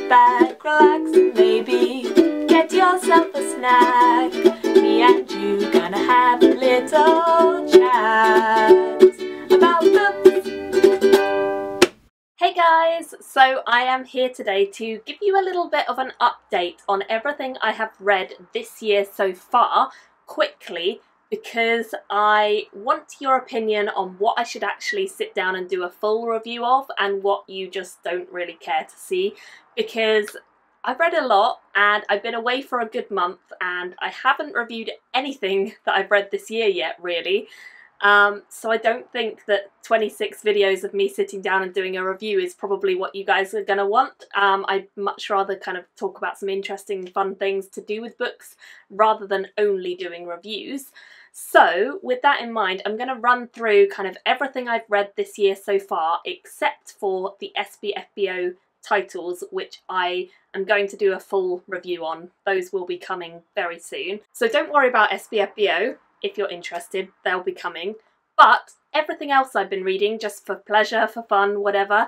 back, relax, and maybe get yourself a snack. Me and you gonna have a little chat about books. Hey guys, so I am here today to give you a little bit of an update on everything I have read this year so far, quickly, because I want your opinion on what I should actually sit down and do a full review of and what you just don't really care to see, because I've read a lot and I've been away for a good month and I haven't reviewed anything that I've read this year yet, really. So I don't think that 26 videos of me sitting down and doing a review is probably what you guys are going to want. I'd much rather kind of talk about some interesting, fun things to do with books rather than only doing reviews. So with that in mind, I'm going to run through kind of everything I've read this year so far, except for the SBFBO titles, which I am going to do a full review on. Those will be coming very soon. So don't worry about SBFBO. If you're interested, they'll be coming. But everything else I've been reading, just for pleasure, for fun, whatever,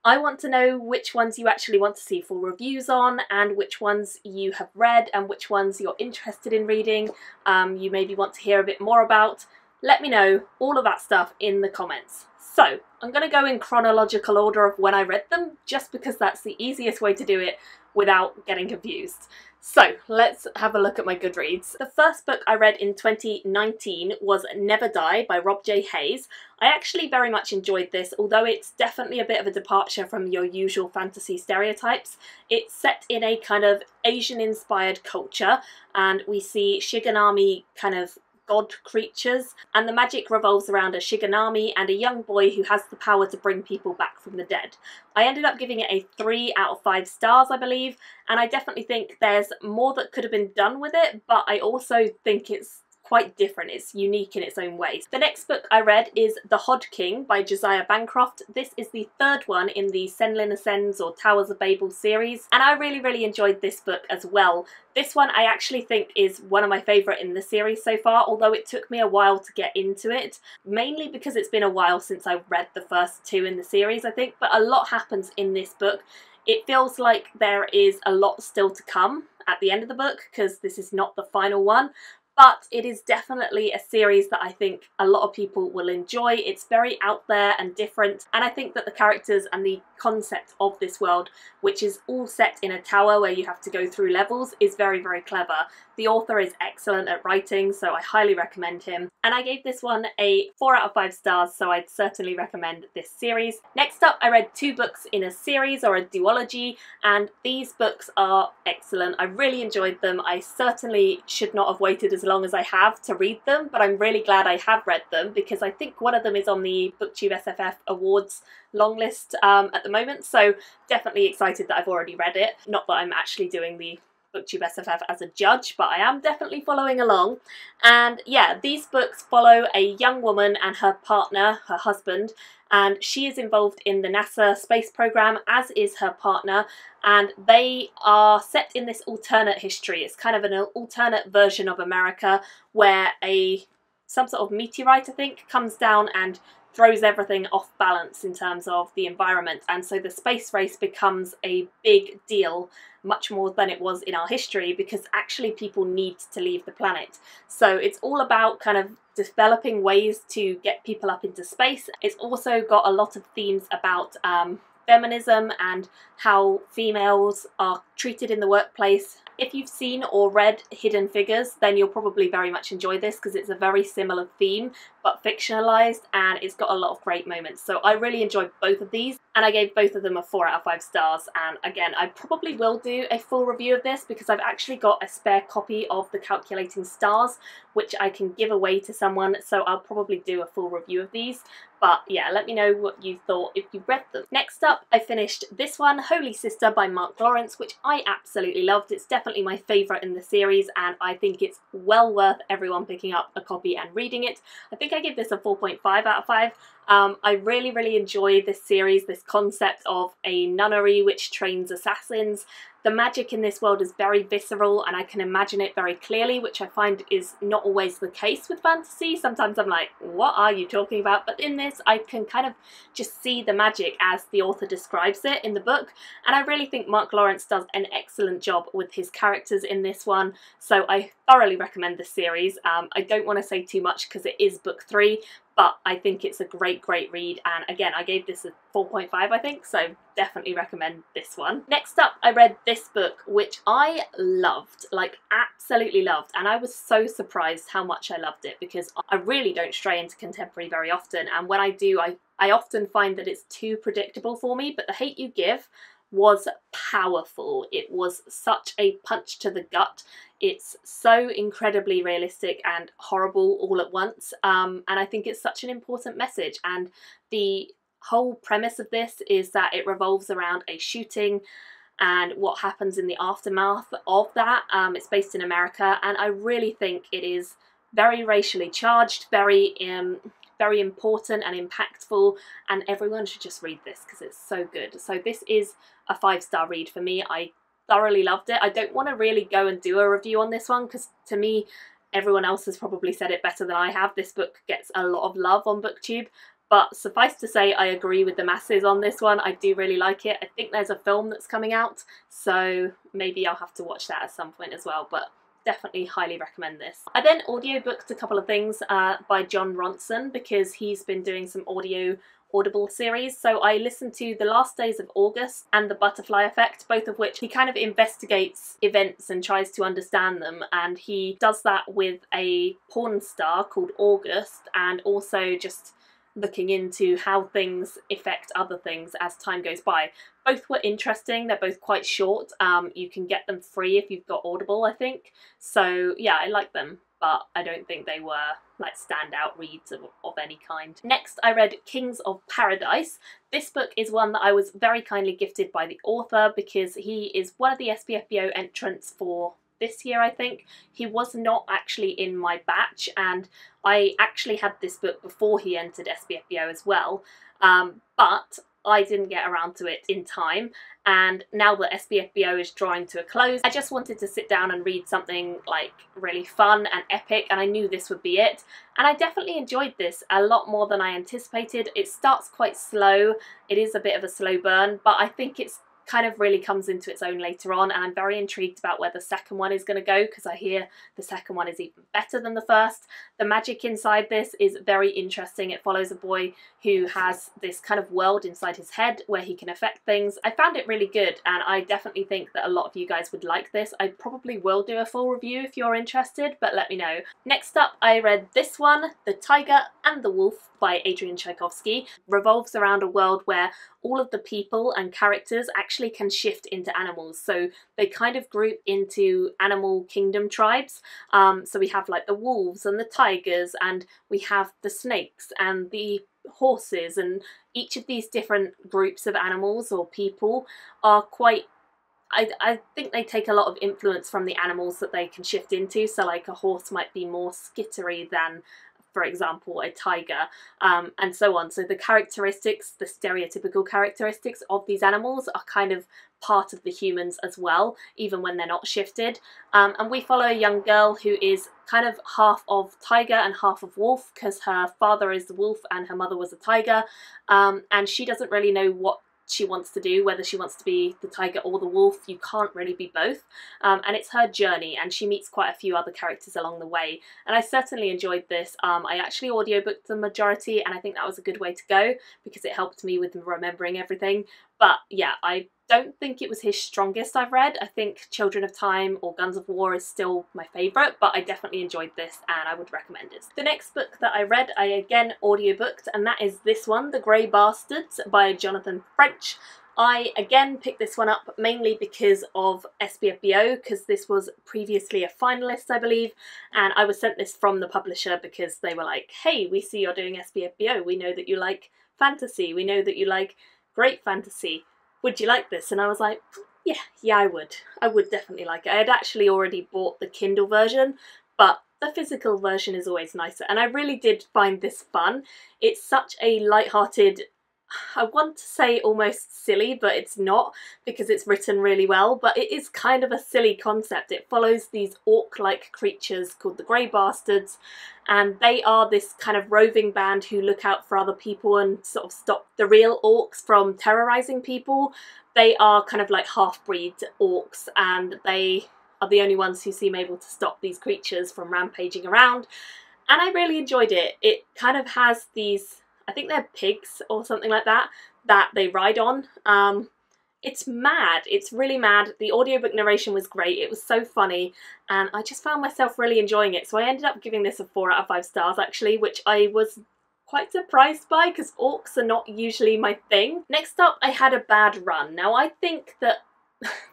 I want to know which ones you actually want to see full reviews on, and which ones you have read, and which ones you're interested in reading, you maybe want to hear a bit more about. Let me know all of that stuff in the comments. So, I'm going to go in chronological order of when I read them, just because that's the easiest way to do it without getting confused. So, let's have a look at my Goodreads. The first book I read in 2019 was Never Die by Rob J. Hayes. I actually very much enjoyed this, although it's definitely a bit of a departure from your usual fantasy stereotypes. It's set in a kind of Asian-inspired culture, and we see Shiganami kind of god creatures, and the magic revolves around a Shiganami and a young boy who has the power to bring people back from the dead. I ended up giving it a 3 out of 5 stars, I believe, and I definitely think there's more that could have been done with it, but I also think it's quite different. It's unique in its own way. The next book I read is The Haj King by Josiah Bancroft. This is the third one in the Senlin Ascends or Towers of Babel series, and I really enjoyed this book as well. This one I actually think is one of my favourite in the series so far, although it took me a while to get into it, mainly because it's been a while since I read the first 2 in the series, I think, but a lot happens in this book. It feels like there is a lot still to come at the end of the book, because this is not the final one. But it is definitely a series that I think a lot of people will enjoy. It's very out there and different, and I think that the characters and the concept of this world, which is all set in a tower where you have to go through levels, is very clever. The author is excellent at writing, so I highly recommend him. And I gave this one a 4 out of 5 stars, so I'd certainly recommend this series. Next up, I read 2 books in a series or a duology, and these books are excellent. I really enjoyed them. I certainly should not have waited as long as I have to read them, but I'm really glad I have read them, because I think one of them is on the BookTube SFF Awards long list at the moment, so definitely excited that I've already read it. Not that I'm actually doing the BookTube SFF as a judge, but I am definitely following along. And yeah, these books follow a young woman and her partner, her husband, and she is involved in the NASA space program, as is her partner, and they are set in this alternate history. It's kind of an alternate version of America where some sort of meteorite, I think, comes down and throws everything off balance in terms of the environment, and so the space race becomes a big deal, much more than it was in our history, because actually people need to leave the planet. So it's all about kind of developing ways to get people up into space. It's also got a lot of themes about feminism and how females are treated in the workplace. If you've seen or read Hidden Figures, then you'll probably very much enjoy this, because it's a very similar theme but fictionalized, and it's got a lot of great moments. So I really enjoyed both of these, and I gave both of them a 4 out of 5 stars. And again, I probably will do a full review of this, because I've actually got a spare copy of the Calculating Stars, which I can give away to someone, so I'll probably do a full review of these. But yeah, let me know what you thought if you read them. Next up, I finished this one, Holy Sister by Mark Lawrence, which I absolutely loved. It's definitely my favourite in the series, and I think it's well worth everyone picking up a copy and reading it. I think I give this a 4.5 out of 5. I really enjoy this series, this concept of a nunnery which trains assassins. The magic in this world is very visceral and I can imagine it very clearly, which I find is not always the case with fantasy. Sometimes I'm like, what are you talking about? But in this, I can kind of just see the magic as the author describes it in the book. And I really think Mark Lawrence does an excellent job with his characters in this one. So I thoroughly recommend this series. I don't want to say too much because it is book 3, but I think it's a great read, and again I gave this a 4.5 I think, so definitely recommend this one. Next up I read this book which I loved, like absolutely loved, and I was so surprised how much I loved it because I really don't stray into contemporary very often, and when I do I often find that it's too predictable for me, but The Hate U Give was powerful. It was such a punch to the gut. It's so incredibly realistic and horrible all at once, and I think it's such an important message. And the whole premise of this is that it revolves around a shooting and what happens in the aftermath of that. It's based in America, and I really think it is very racially charged, very important and impactful, and everyone should just read this because it's so good. So this is a 5-star read for me. I thoroughly loved it. I don't want to really go and do a review on this one because to me everyone else has probably said it better than I have. This book gets a lot of love on BookTube, but suffice to say I agree with the masses on this one. I do really like it. I think there's a film that's coming out, so maybe I'll have to watch that at some point as well, but definitely highly recommend this. I then audiobooked a couple of things by Jon Ronson because he's been doing some Audible series. So I listened to The Last Days of August and The Butterfly Effect, both of which he kind of investigates events and tries to understand them, and he does that with a porn star called August, and also just looking into how things affect other things as time goes by. Both were interesting. They're both quite short. You can get them free if you've got Audible, I think. So yeah, I like them, but I don't think they were like standout reads of any kind. Next I read Kings of Paradise. This book is one that I was very kindly gifted by the author because he is one of the SPFBO entrants for this year, I think. He was not actually in my batch, and I actually had this book before he entered SPFBO as well, but I didn't get around to it in time, and now that SPFBO is drawing to a close, I just wanted to sit down and read something like really fun and epic, and I knew this would be it, and I definitely enjoyed this a lot more than I anticipated. It starts quite slow, it is a bit of a slow burn, but I think it's kind of really comes into its own later on, and I'm very intrigued about where the second one is going to go because I hear the second one is even better than the first. The magic inside this is very interesting. It follows a boy who has this kind of world inside his head where he can affect things. I found it really good, and I definitely think that a lot of you guys would like this. I probably will do a full review if you're interested, but let me know. Next up I read this one, The Tiger and the Wolf by Adrian Tchaikovsky. Revolves around a world where all of the people and characters actually can shift into animals. So they kind of group into animal kingdom tribes. So we have like the wolves and the tigers, and we have the snakes and the horses, and each of these different groups of animals or people are quite, I think they take a lot of influence from the animals that they can shift into. So like a horse might be more skittery than, for example, a tiger, and so on. So the characteristics, the stereotypical characteristics of these animals are kind of part of the humans as well, even when they're not shifted. And we follow a young girl who is kind of half of tiger and half of wolf because her father is the wolf and her mother was a tiger, and she doesn't really know what she wants to do, whether she wants to be the tiger or the wolf. You can't really be both, and it's her journey, and she meets quite a few other characters along the way, and I certainly enjoyed this. I actually audiobooked the majority, and I think that was a good way to go because it helped me with remembering everything. But yeah, I don't think it was his strongest I've read. I think Children of Time or Guns of War is still my favourite, but I definitely enjoyed this and I would recommend it. The next book that I read, I again audiobooked, and that is this one, The Grey Bastards by Jonathan French. I again picked this one up mainly because of SPFBO, because this was previously a finalist, I believe, and I was sent this from the publisher because they were like, hey, we see you're doing SPFBO, we know that you like fantasy, we know that you like great fantasy, would you like this? And I was like, yeah, I would definitely like it. I had actually already bought the Kindle version, but the physical version is always nicer, and I really did find this fun. It's such a light-hearted, I want to say almost silly, but it's not because it's written really well, but it is kind of a silly concept. It follows these orc-like creatures called the Grey Bastards, and they are this kind of roving band who look out for other people and sort of stop the real orcs from terrorising people. They are kind of like half-breed orcs, and they are the only ones who seem able to stop these creatures from rampaging around, and I really enjoyed it. It kind of has these, I think they're pigs or something like that, that they ride on. It's mad. It's really mad. The audiobook narration was great. It was so funny, and I just found myself really enjoying it. So I ended up giving this a 4 out of 5 stars actually, which I was quite surprised by because orcs are not usually my thing. Next up, I had a bad run. Now I think that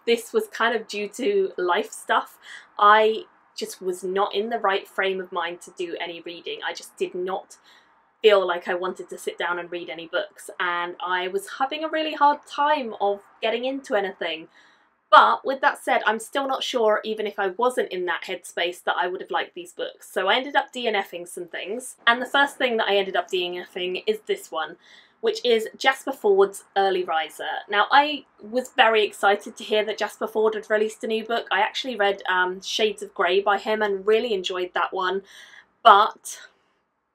this was kind of due to life stuff. I just was not in the right frame of mind to do any reading. I just did not feel like I wanted to sit down and read any books, and I was having a really hard time of getting into anything. But with that said, I'm still not sure, even if I wasn't in that headspace, that I would have liked these books. So I ended up DNFing some things, and the first thing that I ended up DNFing is this one, which is Jasper Fford's Early Riser. Now, I was very excited to hear that Jasper Fford had released a new book. I actually read Shades of Grey by him and really enjoyed that one, but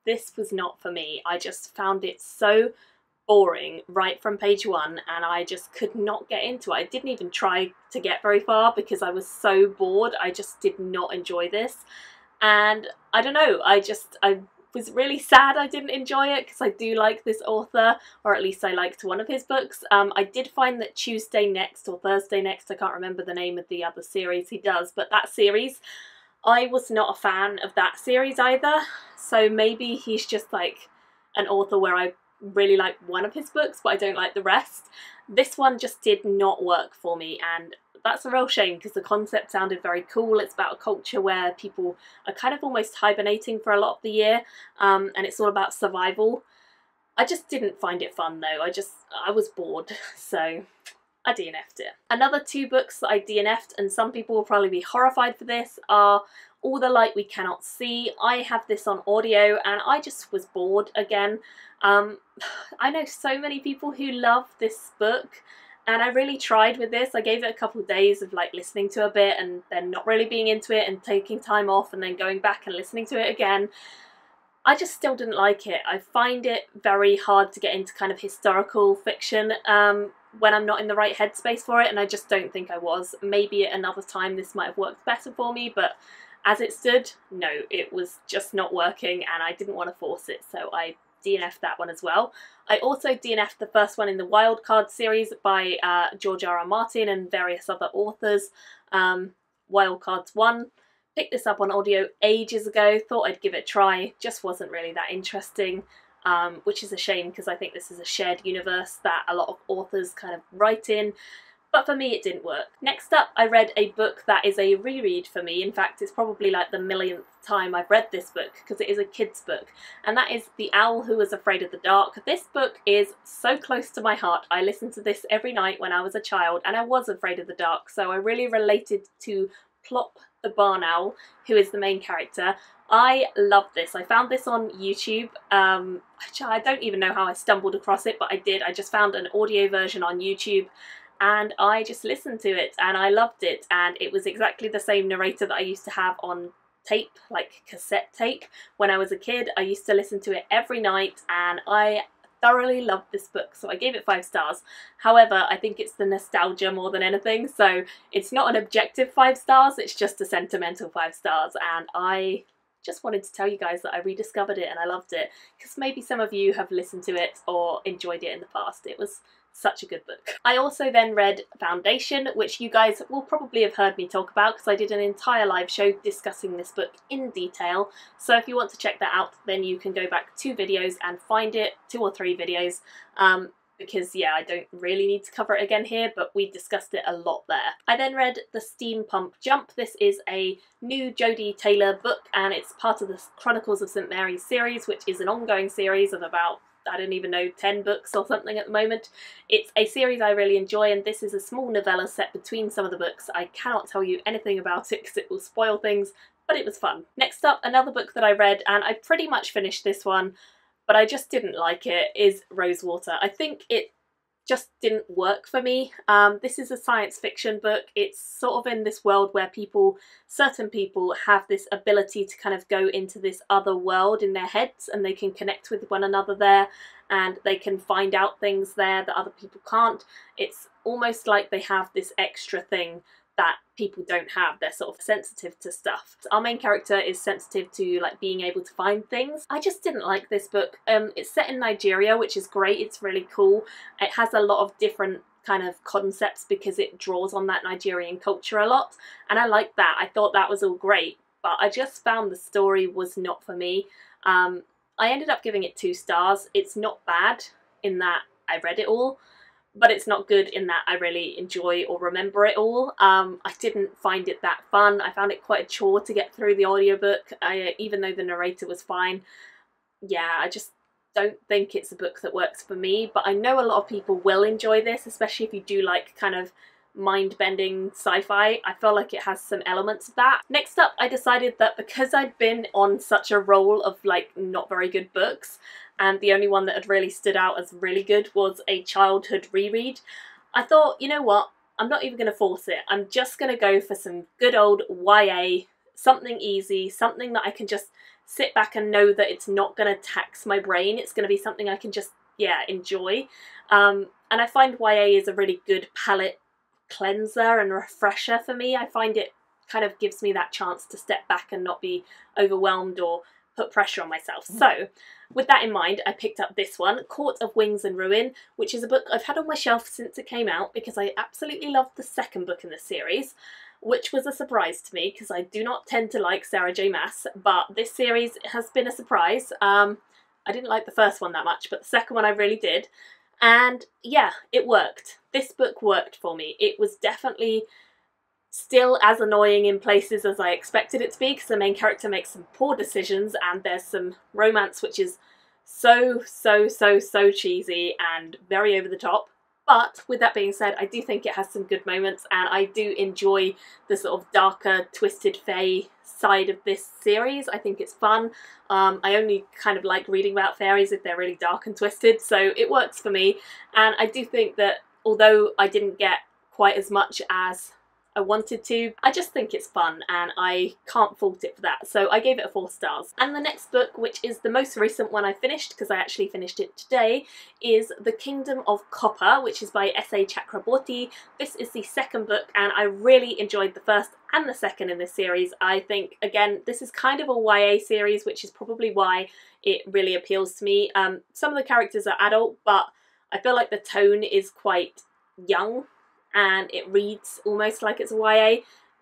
this was not for me. I just found it so boring right from page 1, and I just could not get into it. I didn't even try to get very far because I was so bored. I just did not enjoy this, and I don't know, I was really sad I didn't enjoy it because I do like this author, or at least I liked one of his books. I did find that Tuesday Next or Thursday Next, I can't remember the name of the other series he does, but that series, I was not a fan of that series either, so maybe he's just like an author where I really like one of his books but I don't like the rest. This one just did not work for me, and that's a real shame because the concept sounded very cool. It's about a culture where people are kind of almost hibernating for a lot of the year, and it's all about survival. I just didn't find it fun though. I was bored, so I DNF'd it. Another 2 books that I DNF'd, and some people will probably be horrified for this, are All the Light We Cannot See. I have this on audio and I just was bored again. I know so many people who love this book, and I really tried with this. I gave it a couple of days of like listening to a bit and then not really being into it and taking time off and then going back and listening to it again. I just still didn't like it. I find it very hard to get into kind of historical fiction when I'm not in the right headspace for it, and I just don't think I was. Maybe at another time this might have worked better for me, but as it stood, no, it was just not working and I didn't want to force it, so I DNF'd that one as well. I also DNF'd the first one in the Wildcards series by George R.R. Martin and various other authors. Wildcards 1. Picked this up on audio ages ago, thought I'd give it a try, just wasn't really that interesting, which is a shame because I think this is a shared universe that a lot of authors kind of write in, but for me it didn't work. Next up, I read a book that is a reread for me. In fact, it's probably like the millionth time I've read this book because it is a kid's book, and that is The Owl Who Was Afraid of the Dark. This book is so close to my heart. I listened to this every night when I was a child and I was afraid of the dark, so I really related to Plop the Barn Owl, who is the main character. I love this. I found this on YouTube. I don't even know how I stumbled across it, but I did. I just found an audio version on YouTube and I just listened to it and I loved it, and it was exactly the same narrator that I used to have on tape, like cassette tape, when I was a kid. I used to listen to it every night and I thoroughly loved this book, so I gave it 5 stars. However, I think it's the nostalgia more than anything, so it's not an objective 5 stars, it's just a sentimental 5 stars, and I just wanted to tell you guys that I rediscovered it and I loved it, because maybe some of you have listened to it or enjoyed it in the past. It was such a good book. I also then read Foundation, which you guys will probably have heard me talk about because I did an entire live show discussing this book in detail. So if you want to check that out, then you can go back 2 videos and find it, 2 or 3 videos, because yeah, I don't really need to cover it again here, but we discussed it a lot there. I then read the Steampunk Jump. This is a new Jodie Taylor book and it's part of the Chronicles of St Mary's series, which is an ongoing series of about, I don't even know, 10 books or something at the moment. It's a series I really enjoy, and this is a small novella set between some of the books. I cannot tell you anything about it because it will spoil things, but it was fun. Next up, another book that I read, and I pretty much finished this one, but I just didn't like it, is Rosewater. I think it just didn't work for me. This is a science fiction book. It's sort of in this world where certain people have this ability to kind of go into this other world in their heads, and they can connect with one another there, and they can find out things there that other people can't. It's almost like they have this extra thing that people don't have. They're sort of sensitive to stuff. Our main character is sensitive to like being able to find things. I just didn't like this book. It's set in Nigeria, which is great. It's really cool. It has a lot of different kind of concepts because it draws on that Nigerian culture a lot, and I like that. I thought that was all great, but I just found the story was not for me. I ended up giving it 2 stars. It's not bad in that I read it all, but it's not good in that I really enjoy or remember it all. I didn't find it that fun. I found it quite a chore to get through the audiobook, even though the narrator was fine. Yeah, I just don't think it's a book that works for me, but I know a lot of people will enjoy this, especially if you do like kind of mind-bending sci-fi. I feel like it has some elements of that. Next up, I decided that because I'd been on such a roll of like not very good books, and the only one that had really stood out as really good was a childhood reread, I thought, you know what, I'm not even going to force it. I'm just going to go for some good old YA, something easy, something that I can just sit back and know that it's not going to tax my brain. It's going to be something I can just, yeah, enjoy. And I find YA is a really good palette cleanser and refresher for me. I find it kind of gives me that chance to step back and not be overwhelmed or put pressure on myself. So with that in mind, I picked up this one, Court of Wings and Ruin, which is a book I've had on my shelf since it came out because I absolutely loved the second book in the series, which was a surprise to me because I do not tend to like Sarah J Maas, but this series has been a surprise. I didn't like the first one that much, but the second one I really did. And yeah, it worked. This book worked for me. It was definitely still as annoying in places as I expected it to be because the main character makes some poor decisions and there's some romance which is so cheesy and very over the top. But with that being said, I do think it has some good moments, and I do enjoy the sort of darker, twisted fae side of this series. I think it's fun. I only kind of like reading about fairies if they're really dark and twisted, so it works for me. And I do think that although I didn't get quite as much as I wanted to, I just think it's fun and I can't fault it for that, so I gave it 4 stars. And the next book, which is the most recent one I finished because I actually finished it today, is The Kingdom of Copper, which is by S.A. Chakraborty. This is the second book and I really enjoyed the first and the second in this series. I think, again, this is kind of a YA series, which is probably why it really appeals to me. Some of the characters are adult, but I feel like the tone is quite young and it reads almost like it's a YA.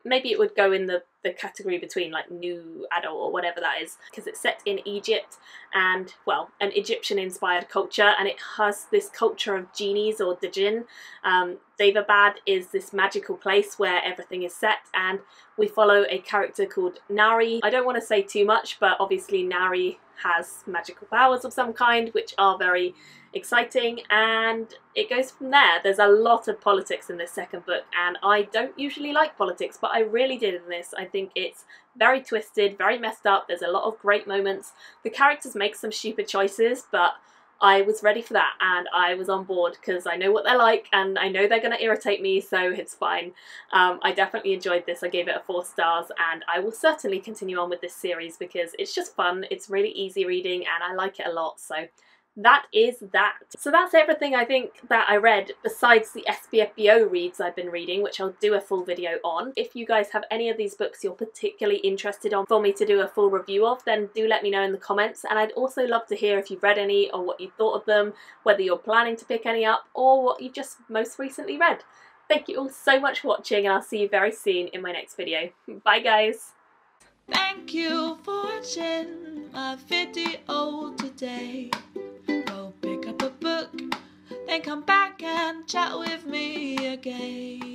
Maybe it would go in the category between like new adult or whatever that is, because it's set in Egypt and, well, an Egyptian inspired culture, and it has this culture of genies or djinn. Daevabad is this magical place where everything is set, and we follow a character called Nari. I don't want to say too much, but obviously Nari has magical powers of some kind which are very exciting, and it goes from there. There's a lot of politics in this second book, and I don't usually like politics, but I really did in this. I think it's very twisted, very messed up. There's a lot of great moments. The characters make some stupid choices, but I was ready for that and I was on board because I know what they're like and I know they're going to irritate me, so it's fine. I definitely enjoyed this. I gave it 4 stars and I will certainly continue on with this series because it's just fun. It's really easy reading and I like it a lot, so that is that. So that's everything I think that I read besides the SBFBO reads I've been reading, which I'll do a full video on. If you guys have any of these books you're particularly interested on for me to do a full review of, then do let me know in the comments, and I'd also love to hear if you've read any or what you thought of them, whether you're planning to pick any up or what you've just most recently read. Thank you all so much for watching and I'll see you very soon in my next video. Bye guys! Thank you for watching my video today. Go pick up a book, then come back and chat with me again.